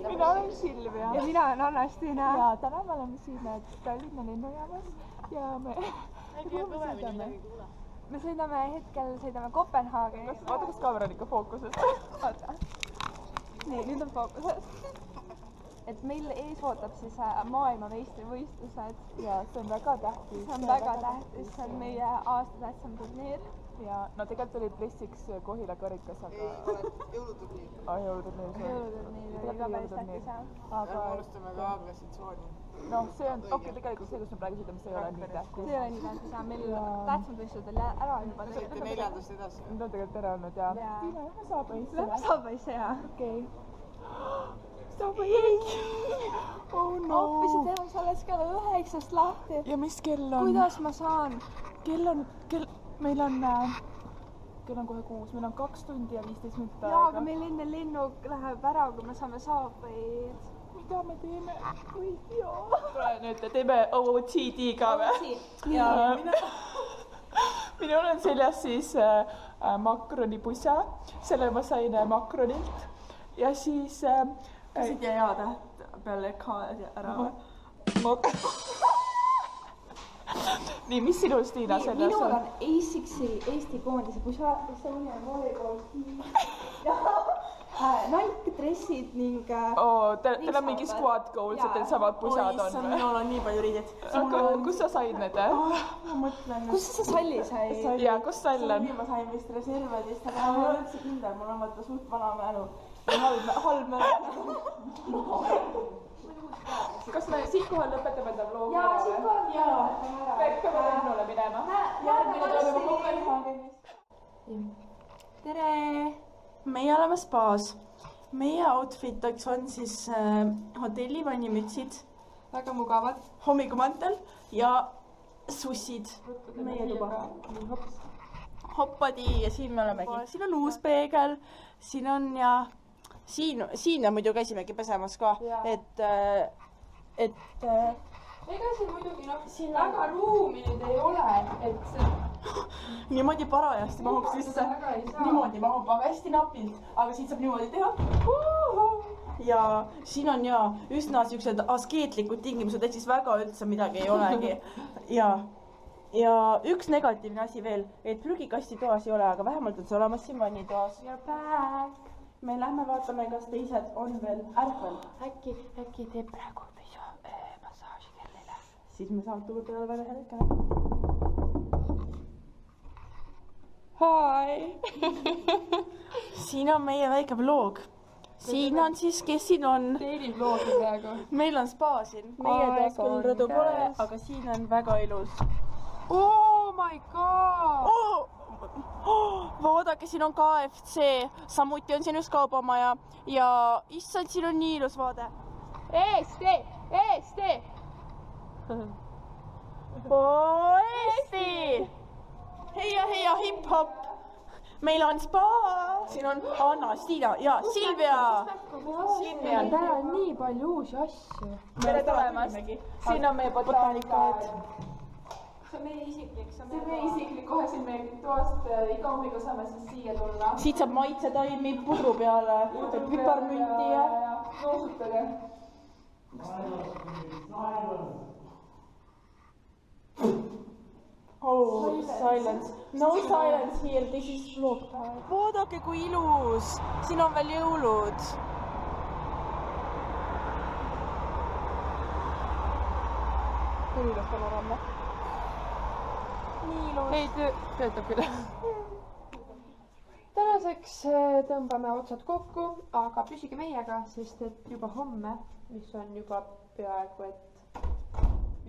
Mina olen Silvia. Ja mina olen Anastina. Ja täna me oleme siin Tallinna lennujaamas ja me sõidame hetkel Kopenhaageni. Vaata, kas kaamera on ikka fookuses. Vaata. Nii, nüüd on fookuses. Et meil ees ootab siis maailmameistrivõistlused. Ja see on väga tähtis. See on väga tähtis, see on meie aasta tähtsam turniir. Ja no tegelikult oli pressiks Kohila karikas, aga... Jõuluturniir. Jõuluturniir. Jõuluturniir oli ka päris tähtis, jah. Ja unustame ka agressitsiooni. Noh, see on, tegelikult see, kus me praegu sõidame, see ei ole nii tähtis. See ei ole nii tähtis, jah. Meil tähtsam võistlused oli ära juba. Me sõite 4. edasi. Need on tegelikult ära olnud, jah. Tiina, lähme Saabaisse. Lähme Saabaisse, jah. Okei. Saabaisse! Oh no! Oppisid enam, sa oled kella 9 lahti. Ja mis kell on? Kuidas ma saan? Meil on kohe 6, meil on 2 tundi ja 15 minutit aega. Jaa, aga meil enne lennuk läheb ära, kui me saame Saabaid. Mida me teeme? Nüüd teeme OOTD ka või? Jaa. Minul on seljas siis makronipusa, selle ma sain makronilt ja siis... Kas ei tea täht peale ka ära või? Nii, mis sinul, Stiina, selles on? Minul on ASICS-i Eesti koondise pusa, see on volleyball. Nalkdressid ning... Teil on mingi squad goals, et teil samad pusad on või? Minul on nii palju riided. Kus sa said need? Ma mõtlen... Kus sa salli sai? Jaa, kus sall on? Ma sain vist reservedist, aga ma ei ole üldse kindel, mul on vaata suht vana mälu. Halb mälu. Kas me siinkohal lõpetame enda vloogi? Jaa, siinkohal jaa. Peame lennule minema. Järgmine toimub Kopenhaagenis. Tere! Meie oleme spaas. Meie outfitiks on siis hotellivannimütsid. Väga mugavad. Hommikumantel ja sussid. Meie tuba. Hoppadi ja siin me olemegi. Siin on uus peegel. Siin on ja... Siin muidu käisimegi pesemas ka, et... Ega siin muidugi väga ruumi nüüd ei ole, et see... Niimoodi parajasti mahuks sisse. Niimoodi mahub, aga hästi napilt, aga siit saab niimoodi teha. Ja siin on ja üsna siuksed askeetlikud tingimused, et siis väga üldse midagi ei olegi. Ja üks negatiivne asi veel, et prügikasti toas ei ole, aga vähemalt on see olemas siin vannitoas. You're back! Me lähme vaatame, kas teised on veel ärkvel. Äkki teeb praegu massaaži kellele. Siis me saame tulla peale väga hetkel. Hi! Siin on meie väike vlog. Siin on siis, kes siin on. Teeri vlogi praegu. Meil on spa siin. Meie taas küll rõdu pole, aga siin on väga ilus. Oh my god! Vaadake, siin on KFC, samuti on siin üks kaubamaja ja issand, siin on nii ilus vaade. Eesti! Eesti! Heia, hip-hop! Meil on spa! Siin on Anna, Stiina ja Silvia! Tääl on nii palju uusi asju. Tere tulemast! Siin on meie botaanikaid. See on meie isiklik. See on meie isiklik, kohe siin meie toast iga hommikul saame siis siia tulla. Siit saab maitsetaimi pudru peale, piparmünti ja... Noosutage. Oh, silence. No silence here, this is vlog time. Vaadake, kui ilus! Siin on veel jõulud. Ilus panoraama. Nii ilus. Ei, töötab küll. Tänaseks tõmbame otsad kokku, aga püsige meiega, sest et juba homme, mis on juba peaaegu et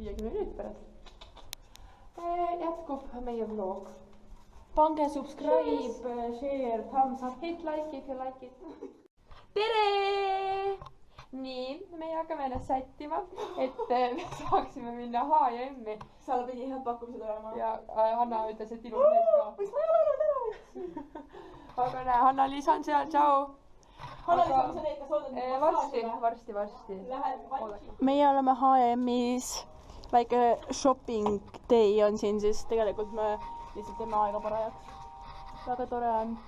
50 minutit pärast, jätkub meie vlog. Pange subscribe, share, thumbs up. Hit like if you like it. Tere! Nii, me hakkame ennast sättima, et me saaksime minna H&M-i. Seal pidi head pakkumised olema. Ja Hanna ütles, et ilus mees ka. Miks ma ei ole ära? Aga näe, Hanna-Liis on seal, tšau! Hanna-Liis on see, kas oodad Varsti. Meie oleme H&M-is. Väike shopping day on siin, siis tegelikult me lihtsalt teeme aega parajaks. Väga tore on.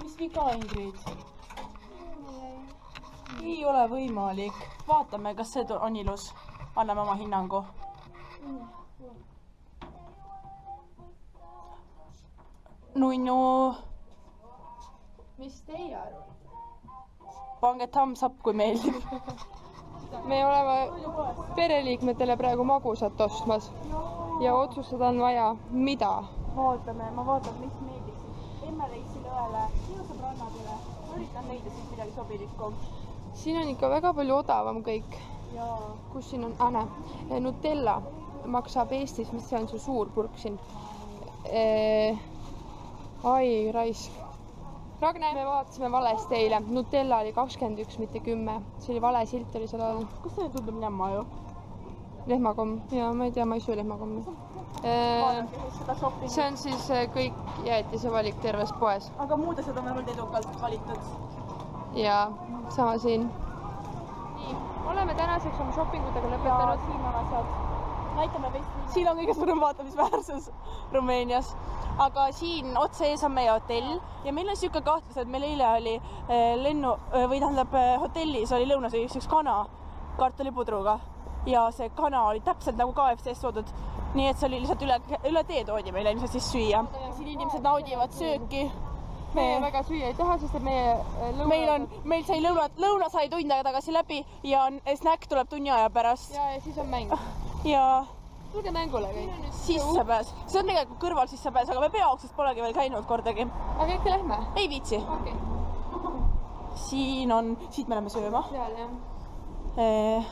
Mis viga, Ingrid? ei ole võimalik. Vaatame, kas see on ilus. Anname oma hinnangu. Nunnu. Mis teie arvate? Pange thumbs up, kui meeldib. Me oleme pereliikmetele praegu magusat ostmas ja otsustada on vaja, mida. Vaatame, ma vaatan, mis meeldiks. Emme leidsin õele, sinu saab rannadele. Ma üritan leida siit midagi sobilikku. Siin on ikka väga palju odavam kõik. Kus siin on? Nutella maksab Eestis, mis see on su suur purk siin? Ai, raisk. Ragne, me vaatasime valesti eile. Nutella oli 21, mitte 10. See oli vale silt oli seal all. Kas see tundub jämma ju? Lehmakomm. Ja ma ei tea, ma ei söö lehmakommi. See on siis kõik jäätise valik terves poes. Aga muude seda on vähemalt edukalt valitud. Ja sama siin. Nii, oleme tänaseks oma shoppingutega lõpetanud. Siin on asjad. Näitame veist. Siin on kõige suurem vaatamisväärsus Rumeenias. Aga siin otse ees on meie hotell ja meil on siuke kahtlus, et meil eile oli hotellis oli lõunasöögiks üks kana kartulipudruga ja see kana oli täpselt nagu KFC-st toodud. Nii et see oli lihtsalt üle tee toodi meile ilmselt siis süüa. Siin inimesed naudivad sööki. Meie väga süüa ei taha, sest et meil sai lõuna sai tund aega tagasi läbi ja snäkk tuleb tunni aja pärast. Ja siis on mäng. Ja tulge mängule kõik. Sissepääs. See on tegelikult kõrval sissepääs, aga me peaoksest polegi veel käinud kordagi. Aga ikka lähme? Ei viitsi. Okay. Siit me läheme sööma. Seal, jah.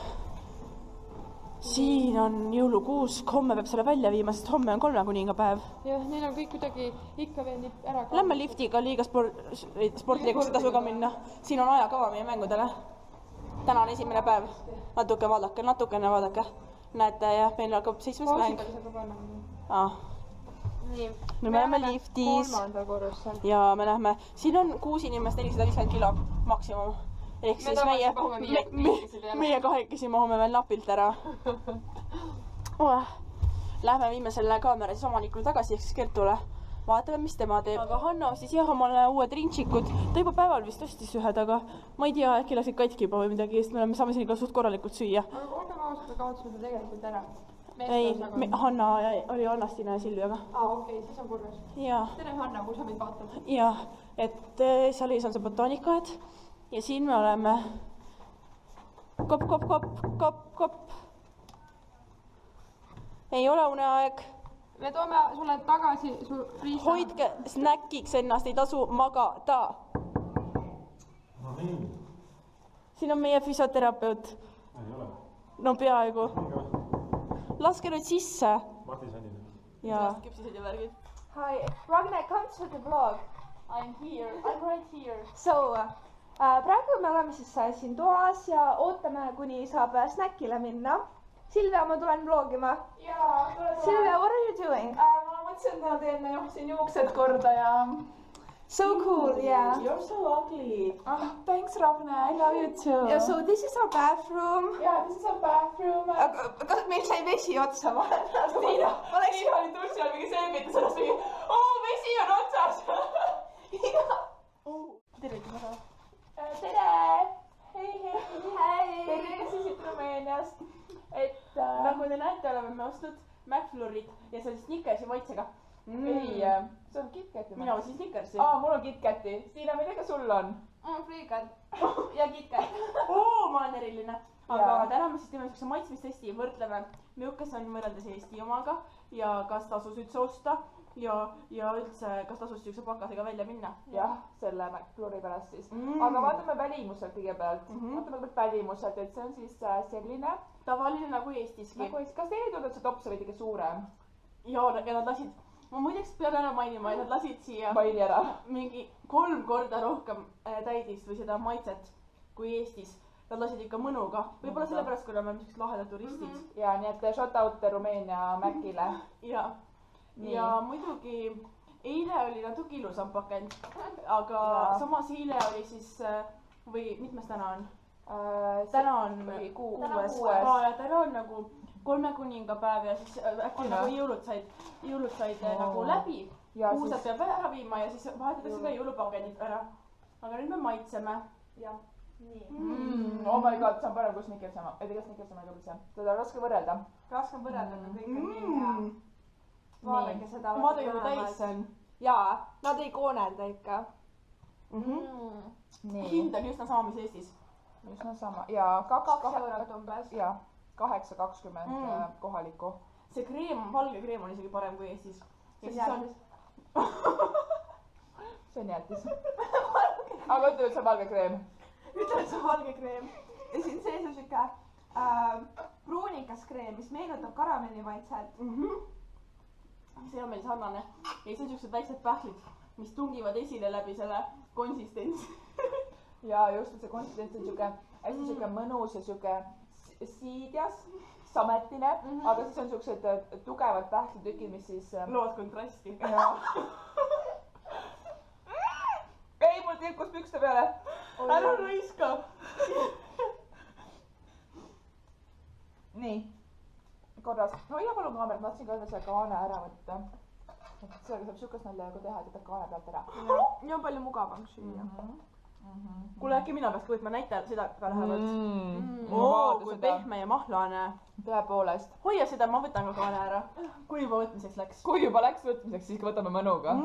Siin on jõulukuusk, homme peab selle välja viima, sest homme on 3 kuningapäev. Jah, neil on kõik kuidagi ikka veel nii ära kaonud. Lähme liftiga liiga sportlikuks seda ka minna. Siin on ajakava meie mängudele. Täna on esimene päev. Natukene vaadake. Näete, jah, meil hakkab 7. mäng. Nii. No me läheme liftis. 3. korrusse. Ja me läheme. Siin on 6 inimest, 450 kilo maksimum. Ehk siis meie kahekesi mahume veel napilt ära. Lähme viime selle kaamera siis omanikule tagasi, ehk siis Kertule. Vaatame, mis tema teeb. Aga Hanna ostis jah omale uued rintšikud. Ta juba päeval vist ostis ühed, aga ma ei tea, äkki lasid katki juba või midagi, sest me saame siin ka suht korralikult süüa. Aga olgeme ausalt, me kaotasime ta tegelikult ära. Ei, Hanna oli Annastina ja Silviaga. Okei, siis on korras. Tere Hanna, kui sa meid vaatad. Jah, et seal ees on see botaanikaaed ja siin me oleme kopp. Ei ole uneaeg. Me toome sulle tagasi su riista. Hoidke snäkiks ennast, ei tasu magada. No nii. Siin on meie füsioterapeut. Ei ole. No peaaegu. Laske nüüd sisse. Martin Sannid. Ja. Küpsised ja värgid. Hi, Ragne, come to the vlog. I'm right here. So, praegu me oleme siis siin toas ja ootame, kuni saab snäkile minna. Silvia, ma tulen vlogima. Jaa, Silvia, what are you doing? ma mõtlesin, et ma teen siin juuksed korda ja... So cool, yeah. You're so ugly. Thanks, Ragne, I love you too. Yeah, so this is our bathroom. Yeah, this is our bathroom. Kas meil sai vesi otsa vahepeal? Tiina oli dussi all mingi selgita sellest mingi, vesi on otsas. Tervitus väga. Tere! Hei! Tervitus siit Rumeeniast. Nagu te näete, oleme me ostnud McFlurryt ja see on Snickersi maitsega. Ei, see on KitKati. Mina ostsin Snickersi. Mul on KitKati. Stiina, millega sul on? Freekat ja KitKat. Ma olen eriline. Aga täna me siis teeme niisuguse maitsmistesti, võrdleme, milline on võrreldes Eesti omaga ja kas tasus üldse osta ja üldse, kas tasus niisuguse pakasega välja minna. Jah, selle McFlurry pärast siis. Aga vaatame välimuselt kõigepealt. Vaatame välimuselt, et see on siis selline. Tavaline nagu Eestiski. Kas teile tundub, et see tops oli kõige suurem? Ja nad lasid, ma muideks pean ära mainima, et nad lasid siia Maini ära. mingi 3 korda rohkem täidist või seda maitset kui Eestis. Nad lasid ikka mõnuga. Võib-olla sellepärast, kui oleme niisugused lahedad turistid. Ja nii et shout out Rumeenia Mäkile. Ja muidugi eile oli natuke ilusam pakend, aga samas eile oli siis, või mitmes täna on? Täna on 6. Täna on nagu 3 kuningapäev ja siis äkki nagu jõulud said nagu läbi. Kuused peab ära viima ja siis vahetatakse ka jõulupakendid ära. Aga nüüd me maitseme. Oh my god, see on parem kui Snickersama. Ei tea, Snickersama ei kõlbise. Teda on raske võrrelda. raske on võrrelda, aga kõik on nii hea. vaadake seda. vaadake kui täis see on. jaa, nad ei koonelda ikka. hind on üsna sama, mis Eestis. Üsna sama. Ja 2 eurot umbes. Ja 8,20 kohalikku. See kreem, valge kreem on isegi parem kui Eestis. See on jäätis. See on jäätis. Aga ütle, et see on valge kreem. ütle, et see on valge kreem. ja siin sees on siuke pruunikas kreem, mis meenutab karamellimaitset. see on meil sarnane. ja siis on siuksed väiksed pähklid, mis tungivad esile läbi selle konsistentsi. Ja just, et see konsistents on siuke hästi siuke mõnus ja siuke siidjas, sametine, aga siis on siuksed tugevad pähklitükid, mis siis loovad kontrasti. ei, mul tilkus pükste peale. ära raiska. nii, korras. hoia palun kaamerat, ma tahtsin ka selle kaane ära võtta. sellega saab siukest nalja ka teha, et võtad kaane pealt ära. nii on palju mugavam süüa. kuule, äkki mina peaks ka võtma näita seda ka lähemalt. kui seda. pehme ja mahlane. tõepoolest. hoia seda, ma võtan ka kaane ära. kui juba võtmiseks läks. kui juba läks võtmiseks, siis võtame mõnuga.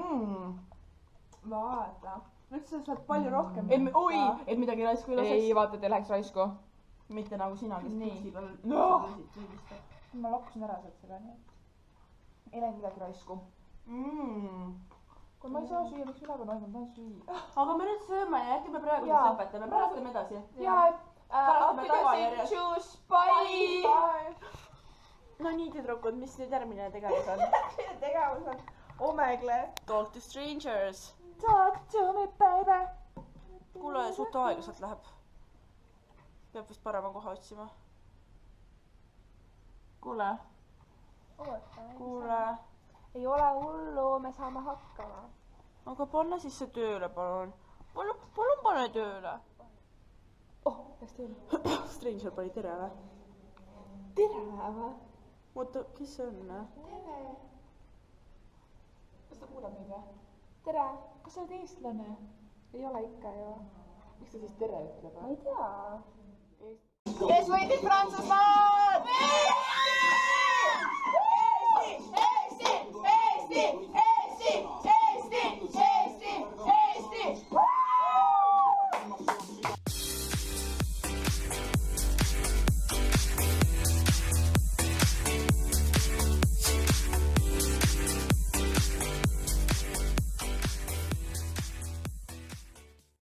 vaata, nüüd sa saad palju rohkem. oi, et midagi raisku ei laseks. ei, vaata, et ei läheks raisku. mitte nagu sina, kes Nii. püksil on. No. ma lakkusin ära sealt seda, nii et ei läinud midagi raisku. kui ma ei saa süüa, miks mina pean aeg-ajalt tahan süüa? aga me nüüd sööme ja äkki me praegu Jaa. lõpetame, pärast teeme edasi. ja, Pärast me tagajärjed. tšuss, bye! no nii, tüdrukud, mis nüüd järgmine tegevus on? tegevus on omegle. Talk to strangers. Talk to me baby. kuule, suht aeglaselt läheb. peab vist parema koha otsima. kuule, kuule, ei ole hullu, me saame hakkama. aga pane siis see tööle, palun. palun pane tööle. oh, läks tööle. Stranger pani tere või? tere või? oota, kes see on? tere. kas ta kuulab meid või? tere. kas sa oled eestlane? ei ole ikka ju. miks ta siis tere ütleb? ma ei tea. kes võitis Prantsusmaad?